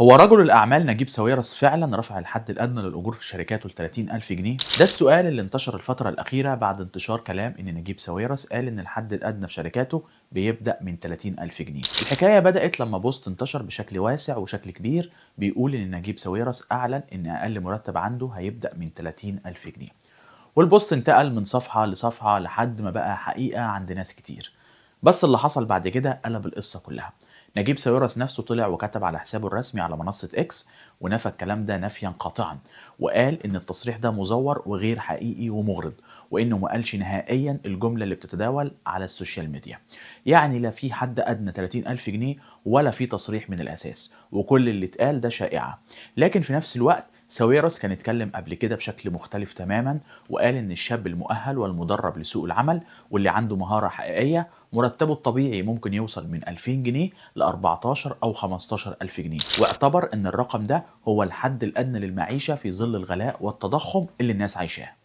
هو رجل الأعمال نجيب ساويرس فعلا رفع الحد الأدنى للأجور في شركاته ل 30,000 جنيه؟ ده السؤال اللي انتشر الفترة الأخيرة بعد انتشار كلام إن نجيب ساويرس قال إن الحد الأدنى في شركاته بيبدأ من 30,000 جنيه. الحكاية بدأت لما بوست انتشر بشكل واسع وشكل كبير بيقول إن نجيب ساويرس أعلن إن أقل مرتب عنده هيبدأ من 30,000 جنيه، والبوست انتقل من صفحة لصفحة لحد ما بقى حقيقة عند ناس كتير. بس اللي حصل بعد كده قلب القصة كلها. نجيب ساويرس نفسه طلع وكتب على حسابه الرسمي على منصة اكس ونفى الكلام ده نفيا قاطعا، وقال ان التصريح ده مزور وغير حقيقي ومغرض، وانه ما قالش نهائيا الجملة اللي بتتداول على السوشيال ميديا. يعني لا في حد ادنى 30,000 جنيه ولا في تصريح من الاساس، وكل اللي اتقال ده شائعة. لكن في نفس الوقت ساويرس كان اتكلم قبل كده بشكل مختلف تماما، وقال ان الشاب المؤهل والمدرب لسوق العمل واللي عنده مهارة حقيقية مرتبه الطبيعي ممكن يوصل من 2000 جنيه ل 14 أو 15 ألف جنيه، واعتبر أن الرقم ده هو الحد الأدنى للمعيشة في ظل الغلاء والتضخم اللي الناس عايشاه.